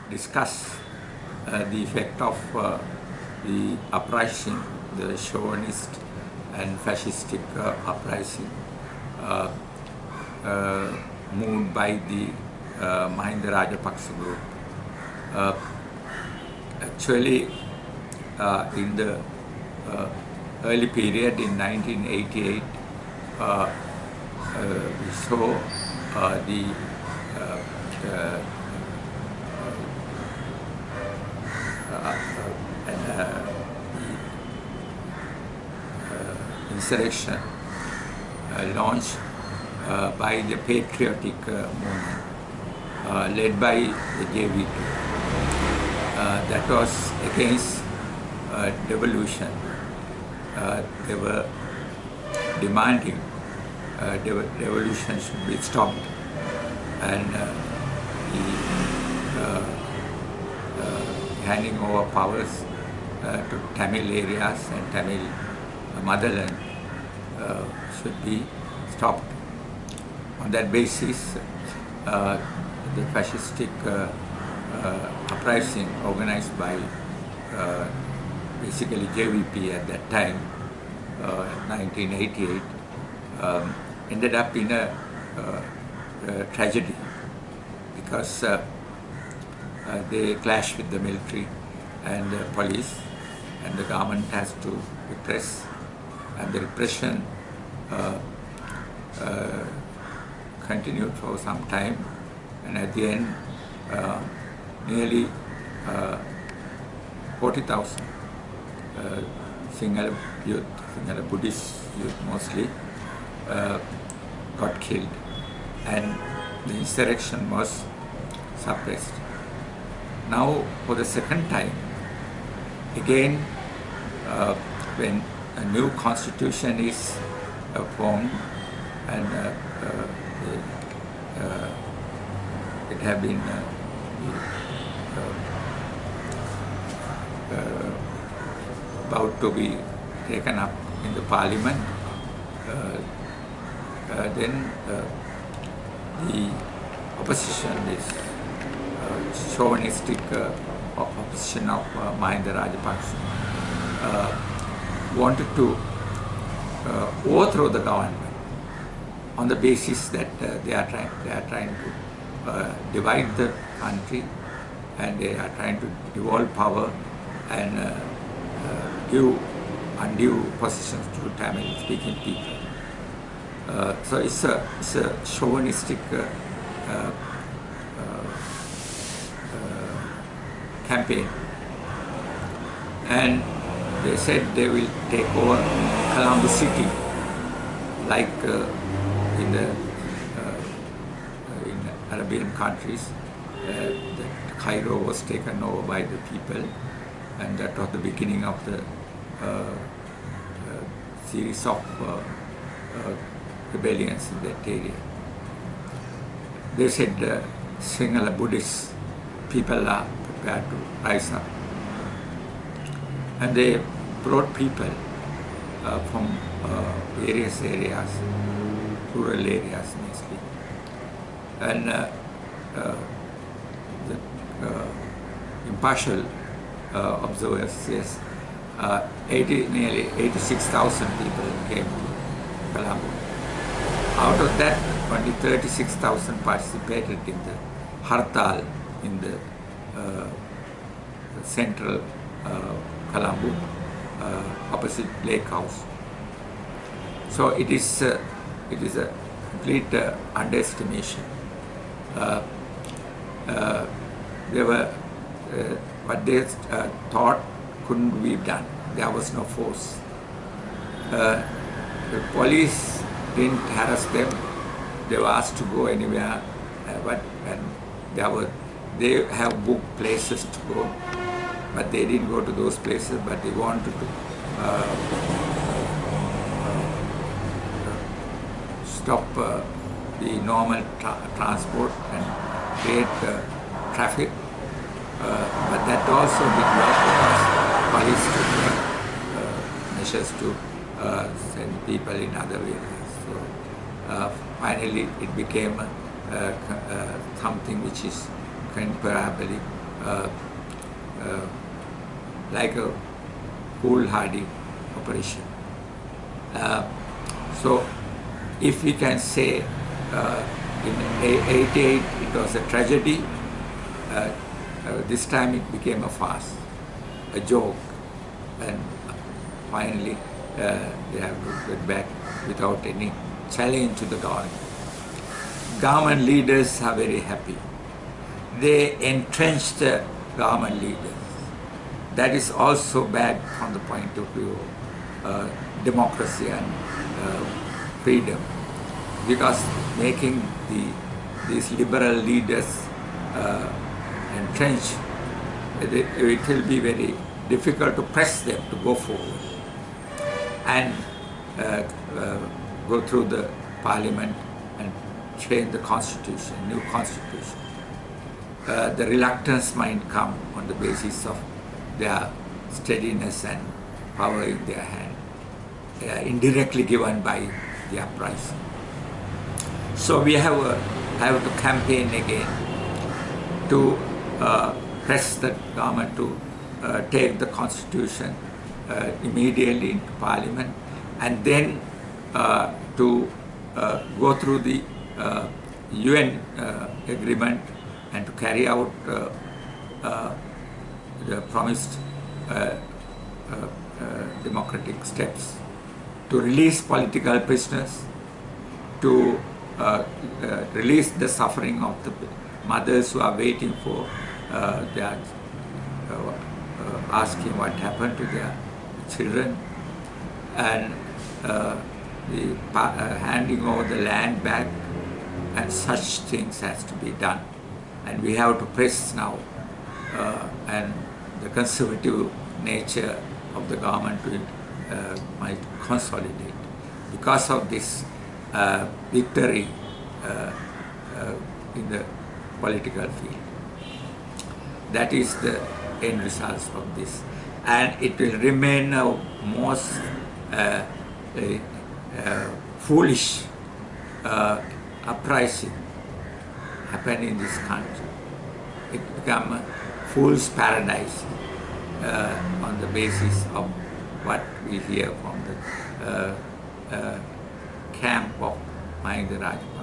discuss the effect of the uprising, the chauvinist and fascistic uprising moved by the Mahinda Rajapaksa group. Actually, in the early period in 1988, we saw the insurrection launched by the patriotic movement led by the JVP. That was against devolution. They were demanding devolution should be stopped, and handing over powers to Tamil areas and Tamil motherland should be stopped. On that basis, the fascistic uprising organized by basically JVP at that time, 1988, ended up in a tragedy because they clashed with the military and the police, and the government has to repress, and the repression continued for some time, and at the end nearly 40,000 Sinhala youth, Sinhala Buddhist youth mostly, got killed, and the insurrection was suppressed. Now, for the second time, again, when a new constitution is formed, and it have been about to be taken up in the parliament, then the opposition is chauvinistic opposition of Mahinda Rajapaksa wanted to overthrow the government on the basis that they are trying to divide the country, and they are trying to devolve power and give undue positions to Tamil-speaking people. So it's a chauvinistic campaign, and they said they will take over Colombo city, like in Arabian countries. That Cairo was taken over by the people, and that was the beginning of the series of rebellions in that area. They said Sinhala Buddhist people are prepared to rise up, and they brought people from various areas, rural areas mostly, and the impartial observers says nearly 86,000 people came to Colombo. Out of that, only 36,000 participated in the Hartal in the central Colombo, opposite Lake House. So it is a complete underestimation. They were what they thought couldn't be done. There was no force. The police didn't harass them. They were asked to go anywhere, and they have booked places to go, but they didn't go to those places. But they wanted to stop the normal transport and create traffic. But that also did not, because police took measures to send people in other areas. So finally it became something which is comparably uh, uh, like a foolhardy operation. So if we can say in 88 it was a tragedy, this time it became a farce, a joke, and finally they have to get back without any challenge to the government. Government leaders are very happy. They entrenched the government leaders. That is also bad from the point of view of democracy and freedom, because making these liberal leaders entrenched, it will be very difficult to press them to go forward and go through the parliament and change the constitution, new constitution. The reluctance might come on the basis of their steadiness and power in their hand, indirectly given by the uprising. So we have to campaign again to press the government to take the constitution immediately into parliament, and then to go through the UN agreement and to carry out the promised democratic steps, to release political prisoners, to release the suffering of the mothers who are waiting for their asking what happened to their children, and handing over the land back, and such things has to be done. And we have to press now, and the conservative nature of the government might consolidate because of this victory in the political field. That is the end results of this, and it will remain a most foolish uprising happen in this country. It become a fool's paradise on the basis of what we hear from the camp of Mahinda Rajapaksa.